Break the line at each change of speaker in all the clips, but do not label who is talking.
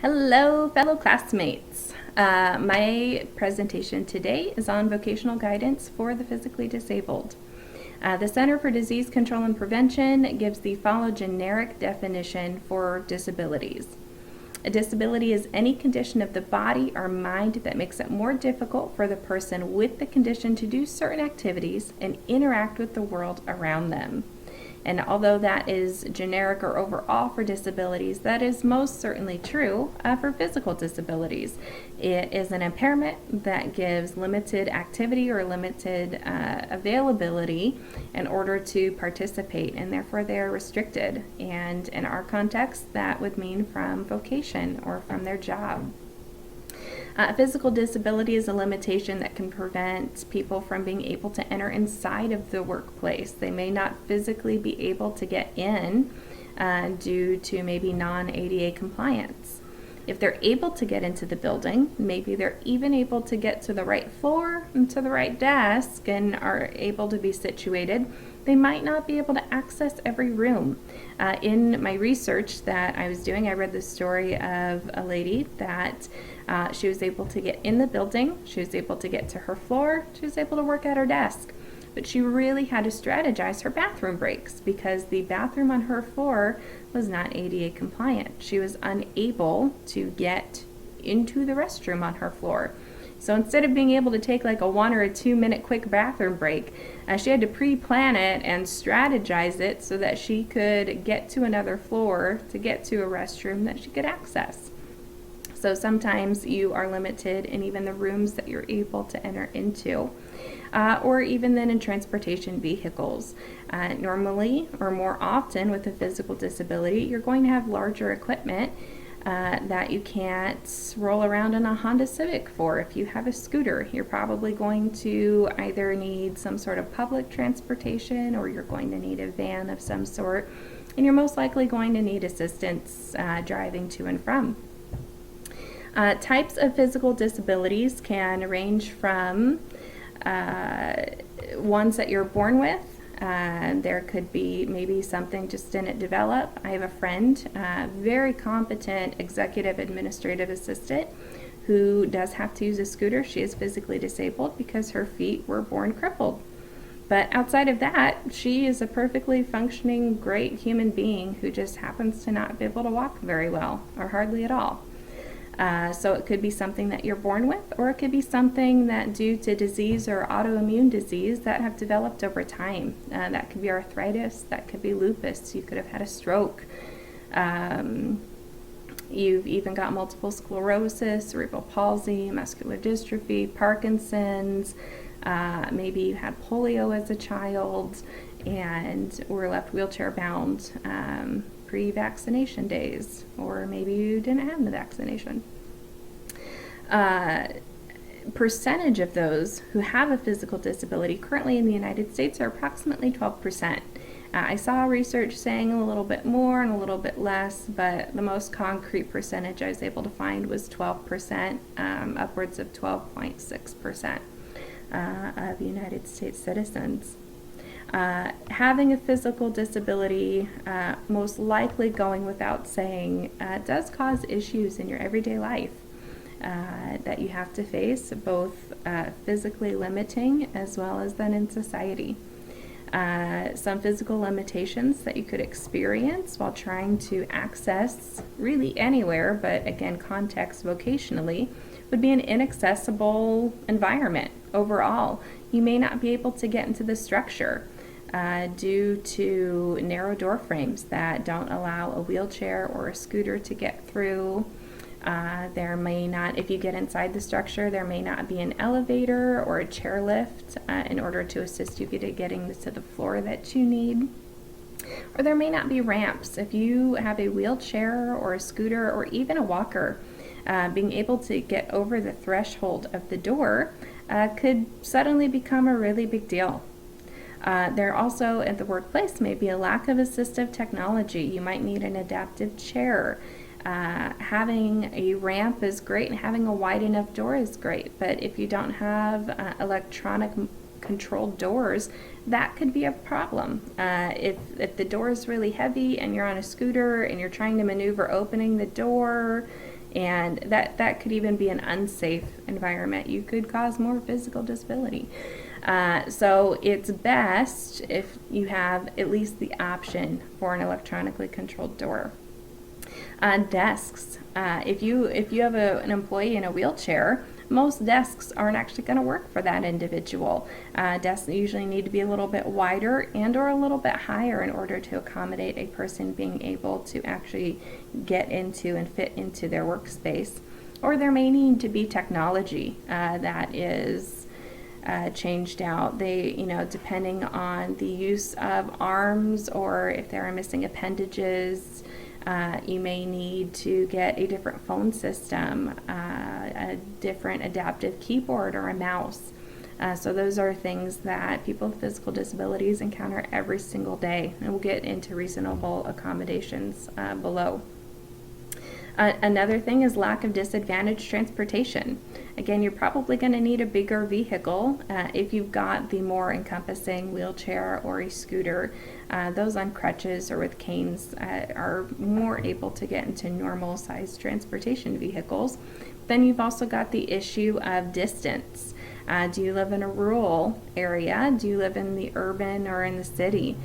Hello, fellow classmates. My presentation today is on vocational guidance for the physically disabled. The Center for Disease Control and Prevention gives the following generic definition for disabilities. A disability is any condition of the body or mind that makes it more difficult for the person with the condition to do certain activities and interact with the world around them. And although that is generic or overall for disabilities, that is most certainly true for physical disabilities. It is an impairment that gives limited activity or limited availability in order to participate, and therefore they are restricted. And in our context, that would mean from vocation or from their job. Physical disability is a limitation that can prevent people from being able to enter inside of the workplace. They may not physically be able to get in due to maybe non-ADA compliance. If they're able to get into the building, maybe they're even able to get to the right floor and to the right desk and are able to be situated, they might not be able to access every room. In my research that I was doing, I read the story of a lady that she was able to get in the building, she was able to get to her floor, she was able to work at her desk. But she really had to strategize her bathroom breaks because the bathroom on her floor was not ADA compliant. She was unable to get into the restroom on her floor. So instead of being able to take like a 1 or a 2 minute quick bathroom break, she had to pre-plan it and strategize it so that she could get to another floor to get to a restroom that she could access. So sometimes you are limited in even the rooms that you're able to enter into. Or even then in transportation vehicles. Normally, or more often with a physical disability, you're going to have larger equipment that you can't roll around in a Honda Civic for. If you have a scooter, you're probably going to either need some sort of public transportation or you're going to need a van of some sort, and you're most likely going to need assistance driving to and from. Types of physical disabilities can range from ones that you're born with. There could be maybe something just didn't develop. I have a friend, very competent executive administrative assistant, who does have to use a scooter. She is physically disabled because her feet were born crippled. But outside of that, she is a perfectly functioning, great human being who just happens to not be able to walk very well or hardly at all. So it could be something that you're born with, or it could be something that due to disease or autoimmune disease that have developed over time. That could be arthritis, that could be lupus, you could have had a stroke. You've even got multiple sclerosis, cerebral palsy, muscular dystrophy, Parkinson's, maybe you had polio as a child and were left wheelchair bound pre-vaccination days, or maybe you didn't have the vaccination. Percentage of those who have a physical disability currently in the United States are approximately 12%. I saw research saying a little bit more and a little bit less, but the most concrete percentage I was able to find was 12%, upwards of 12.6% of United States citizens. Having a physical disability, most likely going without saying, does cause issues in your everyday life that you have to face, both physically limiting as well as then in society. Some physical limitations that you could experience while trying to access really anywhere, but again, context vocationally, would be an inaccessible environment overall. You may not be able to get into the structure due to narrow door frames that don't allow a wheelchair or a scooter to get through. There may not, if you get inside the structure, there may not be an elevator or a chairlift in order to assist you getting to the floor that you need. Or there may not be ramps. If you have a wheelchair or a scooter or even a walker, being able to get over the threshold of the door could suddenly become a really big deal. There also at the workplace may be a lack of assistive technology. You might need an adaptive chair. Having a ramp is great and having a wide enough door is great, but if you don't have electronic controlled doors, that could be a problem. If the door is really heavy and you're on a scooter and you're trying to maneuver opening the door And that could even be an unsafe environment. You could cause more physical disability. So it's best if you have at least the option for an electronically controlled door. Desks. If you have an employee in a wheelchair, most desks aren't actually going to work for that individual. Desks usually need to be a little bit wider and or a little bit higher in order to accommodate a person being able to actually get into and fit into their workspace. Or there may need to be technology that is changed out. They, depending on the use of arms or if there are missing appendages, you may need to get a different phone system, a different adaptive keyboard or a mouse. So those are things that people with physical disabilities encounter every single day, and we'll get into reasonable accommodations below. Another thing is lack of disadvantaged transportation. Again, you're probably going to need a bigger vehicle if you've got the more encompassing wheelchair or a scooter. Those on crutches or with canes are more able to get into normal sized transportation vehicles. Then you've also got the issue of distance. Do you live in a rural area? Do you live in the urban or in the city?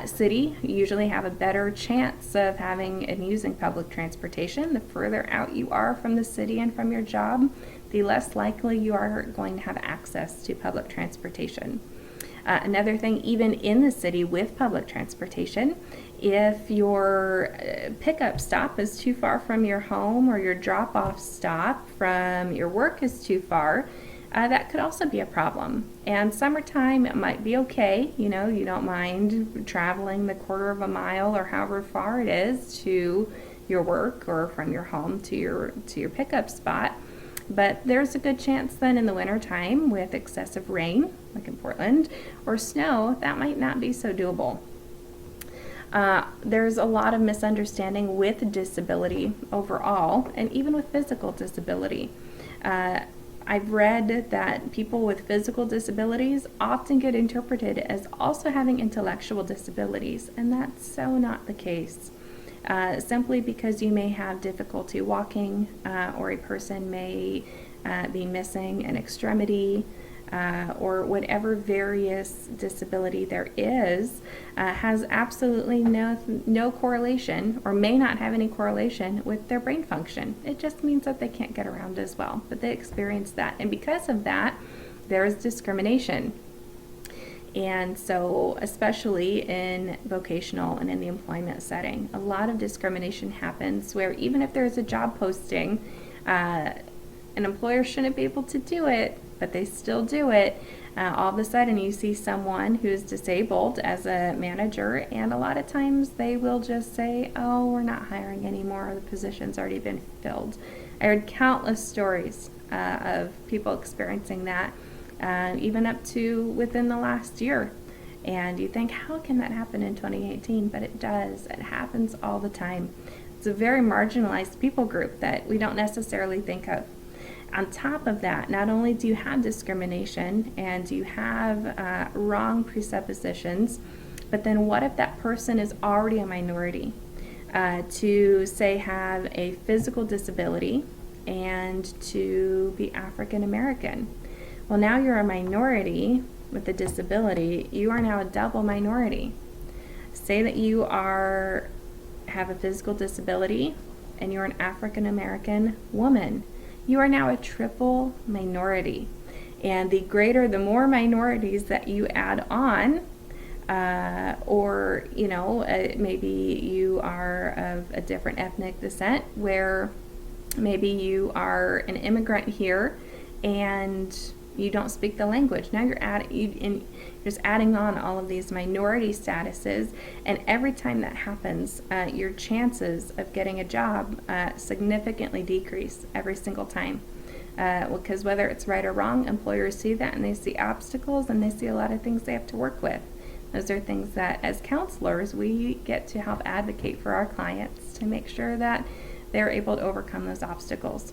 City, you usually have a better chance of having and using public transportation. The further out you are from the city and from your job, the less likely you are going to have access to public transportation. Another thing, even in the city with public transportation, if your pickup stop is too far from your home or your drop-off stop from your work is too far, that could also be a problem. And summertime, it might be okay. You don't mind traveling the quarter of a mile or however far it is to your work or from your home to your pickup spot. But there's a good chance then in the wintertime with excessive rain, like in Portland, or snow, that might not be so doable. There's a lot of misunderstanding with disability overall, and even with physical disability. I've read that people with physical disabilities often get interpreted as also having intellectual disabilities, and that's so not the case. Simply because you may have difficulty walking, or a person may be missing an extremity, or whatever various disability there is, has absolutely no correlation, or may not have any correlation with their brain function. It just means that they can't get around as well, but they experience that. And because of that, there is discrimination. And so, especially in vocational and in the employment setting, a lot of discrimination happens where even if there's a job posting, an employer shouldn't be able to do it, but they still do it. All of a sudden you see someone who's disabled as a manager, and a lot of times they will just say, oh, we're not hiring anymore, the position's already been filled. I heard countless stories of people experiencing that, even up to within the last year. And you think, how can that happen in 2018? But it does. It happens all the time. It's a very marginalized people group that we don't necessarily think of. On top of that, not only do you have discrimination and you have wrong presuppositions, but then what if that person is already a minority? To say have a physical disability and to be African American. Well, now you're a minority with a disability. You are now a double minority. Say that you have a physical disability and you're an African American woman. You are now a triple minority. And the more minorities that you add on, or maybe you are of a different ethnic descent, where maybe you are an immigrant here and you don't speak the language. Now you're just adding on all of these minority statuses, and every time that happens, your chances of getting a job significantly decrease every single time. Because whether it's right or wrong, employers see that and they see obstacles and they see a lot of things they have to work with. Those are things that as counselors we get to help advocate for our clients to make sure that they're able to overcome those obstacles.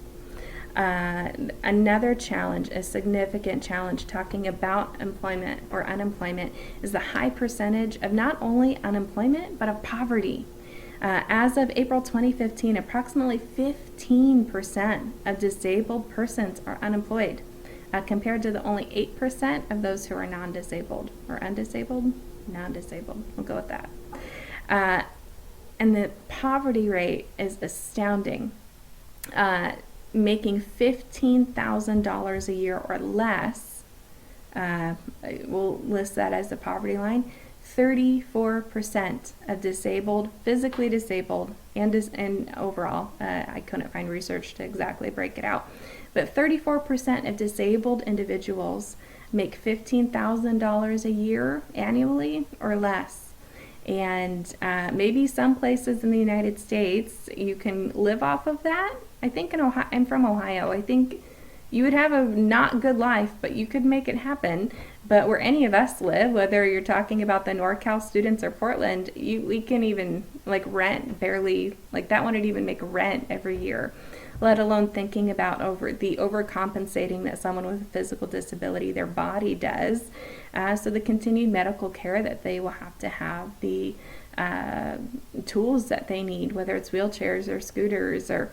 Another challenge, a significant challenge talking about employment or unemployment, is the high percentage of not only unemployment but of poverty. As of April 2015, approximately 15% of disabled persons are unemployed, compared to the only 8% of those who are non-disabled or undisabled. Non-disabled, we'll go with that. And the poverty rate is astounding. Making $15,000 a year or less, we'll list that as the poverty line. 34% of disabled, physically disabled, and overall, I couldn't find research to exactly break it out, but 34% of disabled individuals make $15,000 a year annually or less. And maybe some places in the United States you can live off of that. I think in Ohio, I'm from Ohio, I think you would have a not good life, but you could make it happen. But where any of us live, whether you're talking about the NorCal students or Portland, we can even like rent barely, like that one would even make rent every year, let alone thinking about the overcompensating that someone with a physical disability, their body does. So the continued medical care that they will have, the tools that they need, whether it's wheelchairs or scooters, or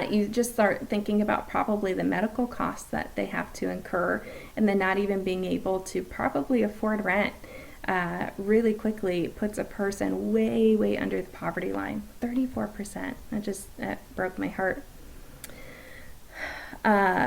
you just start thinking about probably the medical costs that they have to incur, and then not even being able to probably afford rent really quickly puts a person way, way under the poverty line. 34%. That broke my heart.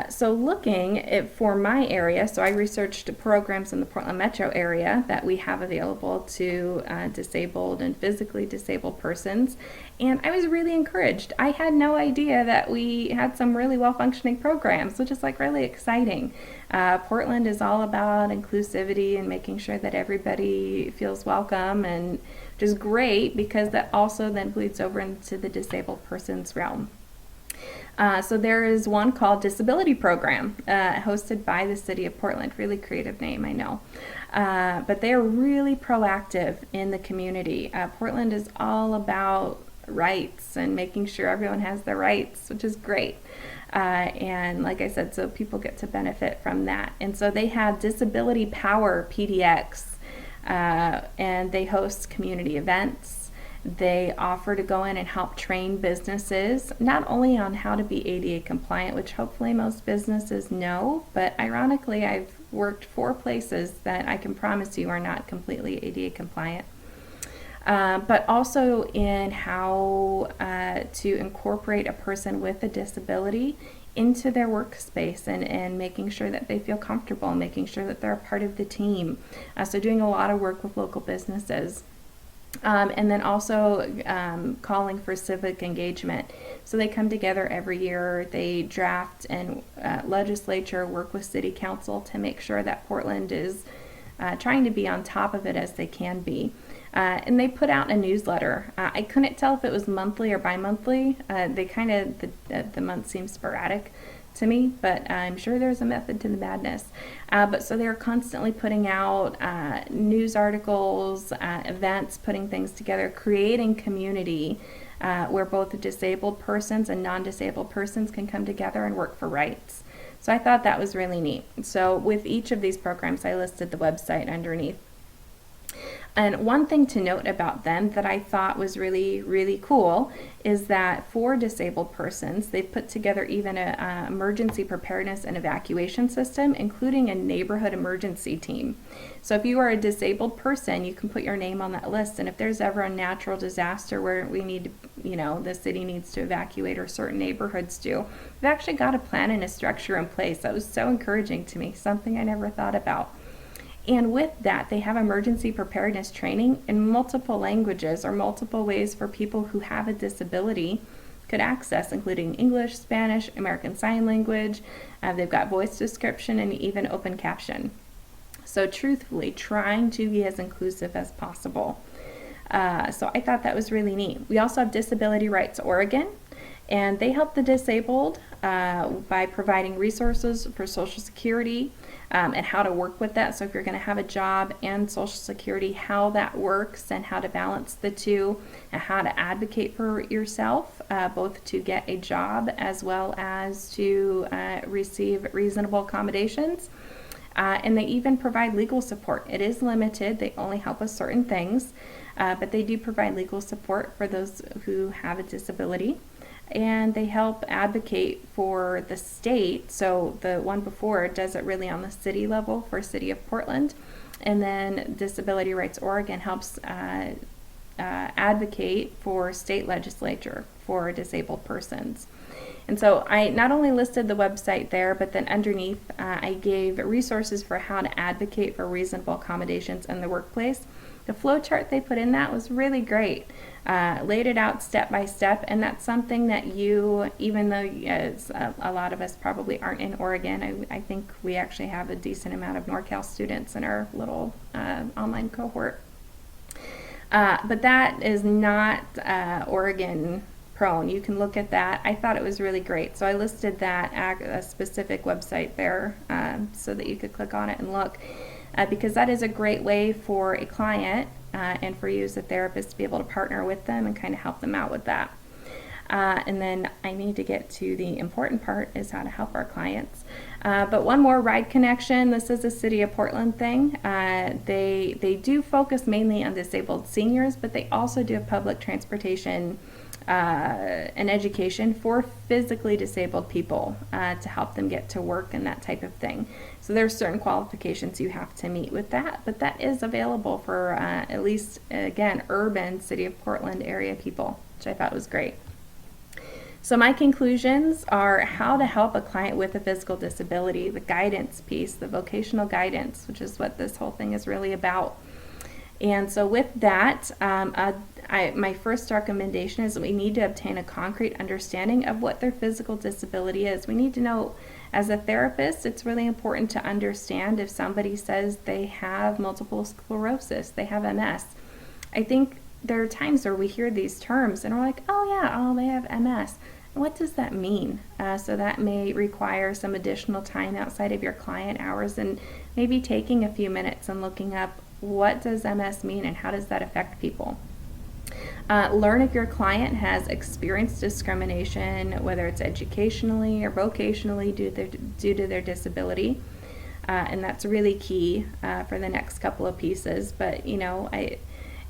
So looking for my area, so I researched programs in the Portland metro area that we have available to disabled and physically disabled persons, and I was really encouraged. I had no idea that we had some really well-functioning programs, which is like really exciting. Portland is all about inclusivity and making sure that everybody feels welcome, and which is great because that also then bleeds over into the disabled person's realm. So there is one called Disability Program, hosted by the City of Portland. Really creative name, I know. But they are really proactive in the community. Portland is all about rights and making sure everyone has their rights, which is great. And like I said, so people get to benefit from that. And so they have Disability Power PDX, and they host community events. They offer to go in and help train businesses, not only on how to be ADA compliant, which hopefully most businesses know, but ironically, I've worked 4 places that I can promise you are not completely ADA compliant. But also in how to incorporate a person with a disability into their workspace, and making sure that they feel comfortable, making sure that they're a part of the team. So doing a lot of work with local businesses. And then also calling for civic engagement. So they come together every year, they draft and legislature, work with city council to make sure that Portland is trying to be on top of it as they can be. And they put out a newsletter. I couldn't tell if it was monthly or bi-monthly. The month seems sporadic to me, but I'm sure there's a method to the madness. But so they're constantly putting out news articles, events, putting things together, creating community where both disabled persons and non-disabled persons can come together and work for rights. So I thought that was really neat. So with each of these programs, I listed the website underneath. And one thing to note about them that I thought was really, really cool is that for disabled persons, they've put together even an emergency preparedness and evacuation system, including a neighborhood emergency team. So if you are a disabled person, you can put your name on that list. And if there's ever a natural disaster where we need to, the city needs to evacuate, or certain neighborhoods do, we've actually got a plan and a structure in place. That was so encouraging to me, something I never thought about. And with that, they have emergency preparedness training in multiple languages, or multiple ways for people who have a disability could access, including English, Spanish, American Sign Language. They've got voice description and even open caption. So truthfully, trying to be as inclusive as possible. So I thought that was really neat. We also have Disability Rights Oregon, and they help the disabled by providing resources for Social Security, and how to work with that. So if you're going to have a job and Social Security, how that works and how to balance the two, and how to advocate for yourself, both to get a job as well as to receive reasonable accommodations. And they even provide legal support. It is limited. They only help with certain things. but they do provide legal support for those who have a disability. And they help advocate for the state. So the one before does it really on the city level for City of Portland. And then Disability Rights Oregon helps advocate for state legislature for disabled persons. And so I not only listed the website there, but then underneath I gave resources for how to advocate for reasonable accommodations in the workplace. The flow chart they put in that was really great. Laid it out step by step, and that's something that you, even though a lot of us probably aren't in Oregon, I think we actually have a decent amount of NorCal students in our little online cohort. But that is not Oregon prone. You can look at that. I thought it was really great. So I listed that a specific website there so that you could click on it and look, because that is a great way for a client and for you as a therapist to be able to partner with them and kind of help them out with that. And then I need to get to the important part, is how to help our clients. But one more, Ride Connection. This is a City of Portland thing. They do focus mainly on disabled seniors, but they also do have public transportation and education for physically disabled people to help them get to work and that type of thing. So there's certain qualifications you have to meet with that, but that is available for at least, again, urban City of Portland area people, which I thought was great. So my conclusions are how to help a client with a physical disability, the guidance piece, the vocational guidance, which is what this whole thing is really about. And so with that, my first recommendation is that we need to obtain a concrete understanding of what their physical disability is. We need to know, as a therapist, it's really important to understand if somebody says they have multiple sclerosis, they have MS. I think there are times where we hear these terms and we're like, oh yeah, oh, they have MS. What does that mean? So that may require some additional time outside of your client hours, and maybe taking a few minutes and looking up, what does MS mean and how does that affect people? Learn if your client has experienced discrimination, whether it's educationally or vocationally due to their disability. And that's really key for the next couple of pieces. But,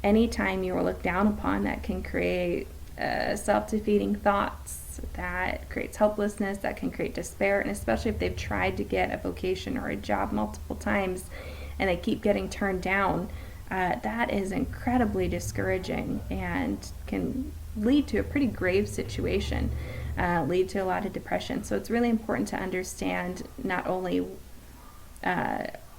anytime you are looked down upon, that can create self-defeating thoughts, that creates hopelessness, that can create despair, and especially if they've tried to get a vocation or a job multiple times and they keep getting turned down, that is incredibly discouraging and can lead to a pretty grave situation, lead to a lot of depression. So it's really important to understand not only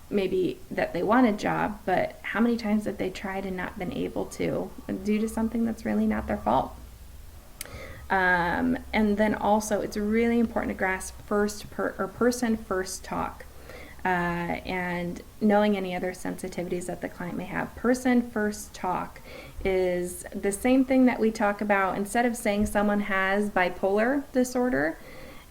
maybe that they want a job, but how many times have they tried and not been able to due to something that's really not their fault. And then also it's really important to grasp person first talk. And knowing any other sensitivities that the client may have. Person first talk is the same thing that we talk about. Instead of saying someone has bipolar disorder,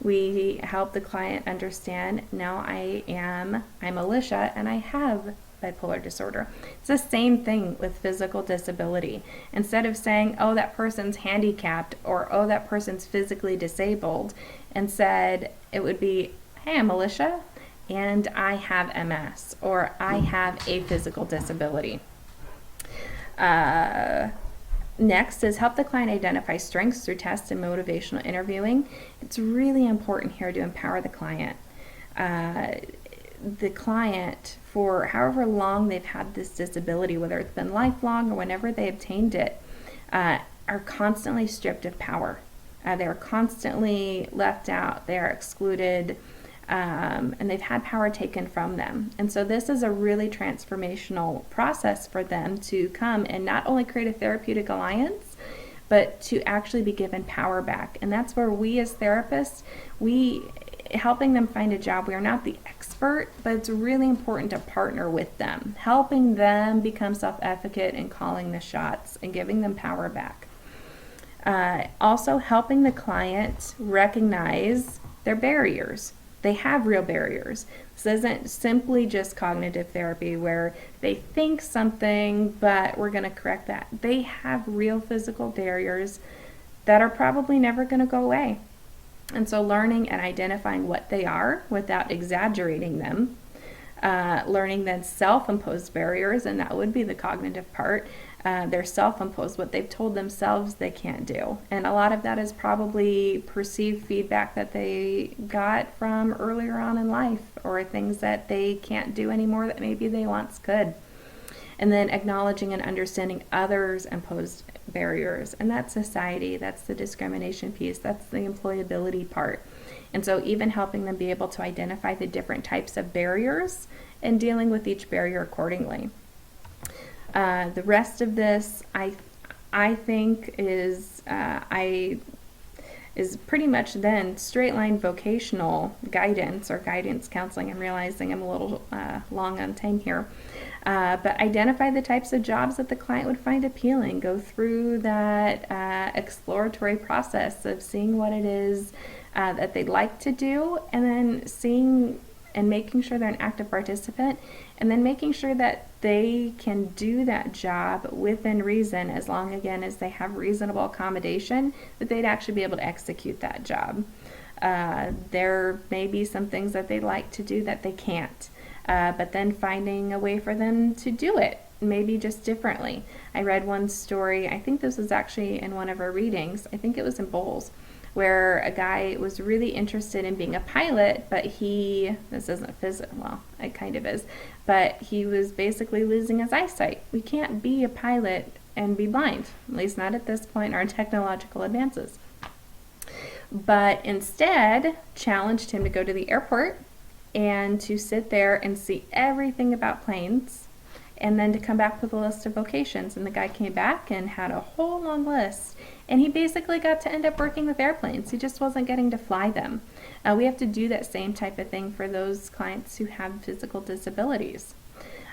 we help the client understand, no, I'm Alicia and I have bipolar disorder. It's the same thing with physical disability. Instead of saying, oh, that person's handicapped, or oh, that person's physically disabled, instead it would be, hey, I'm Alicia and I have MS, or I have a physical disability. Next is help the client identify strengths through tests and motivational interviewing. It's really important here to empower the client. The client, for however long they've had this disability, whether it's been lifelong or whenever they obtained it, are constantly stripped of power. They are constantly left out, they are excluded, and they've had power taken from them. And so this is a really transformational process for them to come and not only create a therapeutic alliance, but to actually be given power back. And that's where we as therapists, helping them find a job, we are not the expert, but it's really important to partner with them, helping them become self-advocate and calling the shots and giving them power back. Also helping the client recognize their barriers. They have real barriers. This isn't simply just cognitive therapy where they think something, but we're going to correct that. They have real physical barriers that are probably never going to go away. And so learning and identifying what they are without exaggerating them, learning then self-imposed barriers, and that would be the cognitive part, they're self-imposed, what they've told themselves they can't do. And a lot of that is probably perceived feedback that they got from earlier on in life, or things that they can't do anymore that maybe they once could. And then acknowledging and understanding others' imposed barriers. And that's society, that's the discrimination piece, that's the employability part. And so even helping them be able to identify the different types of barriers and dealing with each barrier accordingly. The rest of this, I think, is pretty much then straight line vocational guidance or guidance counseling. I'm realizing I'm a little long on time here. But identify the types of jobs that the client would find appealing. Go through that exploratory process of seeing what it is that they'd like to do, and then seeing and making sure they're an active participant, and then making sure that they can do that job within reason, as long, again, as they have reasonable accommodation, that they'd actually be able to execute that job. There may be some things that they'd like to do that they can't, but then finding a way for them to do it, maybe just differently. I read one story, I think this was actually in one of our readings, I think it was in Bowles, where a guy was really interested in being a pilot, but this isn't physical, well, it kind of is, but he was basically losing his eyesight. We can't be a pilot and be blind, at least not at this point in our technological advances. But instead, challenged him to go to the airport and to sit there and see everything about planes, and then to come back with a list of vocations. And the guy came back and had a whole long list, and he basically got to end up working with airplanes. He just wasn't getting to fly them. We have to do that same type of thing for those clients who have physical disabilities.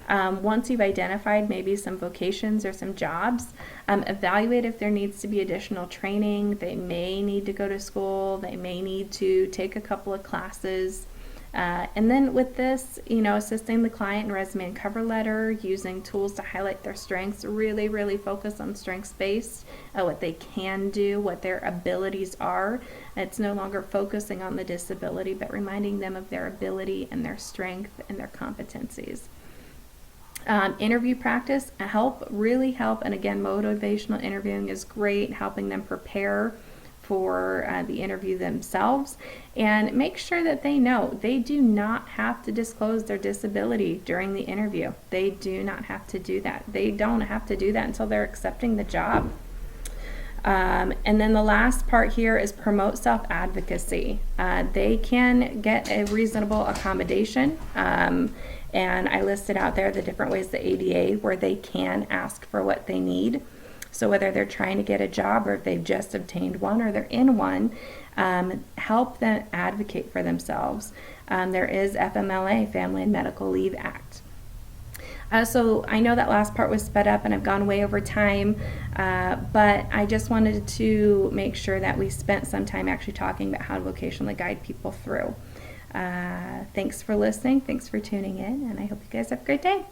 Once you've identified maybe some vocations or some jobs, evaluate if there needs to be additional training. They may need to go to school. They may need to take a couple of classes. And then with this, assisting the client in resume and cover letter, using tools to highlight their strengths, really focus on strengths-based, what they can do, what their abilities are. It's no longer focusing on the disability, but reminding them of their ability and their strength and their competencies. Interview practice, really help, and again, motivational interviewing is great, helping them prepare for the interview themselves, and make sure that they know they do not have to disclose their disability during the interview. They do not have to do that. They don't have to do that until they're accepting the job. And then the last part here is promote self-advocacy. They can get a reasonable accommodation, and I listed out there the different ways the ADA where they can ask for what they need. So whether they're trying to get a job or if they've just obtained one or they're in one, help them advocate for themselves. There is FMLA, Family and Medical Leave Act. So I know that last part was sped up and I've gone way over time, but I just wanted to make sure that we spent some time actually talking about how to vocationally guide people through. Thanks for listening, thanks for tuning in, and I hope you guys have a great day.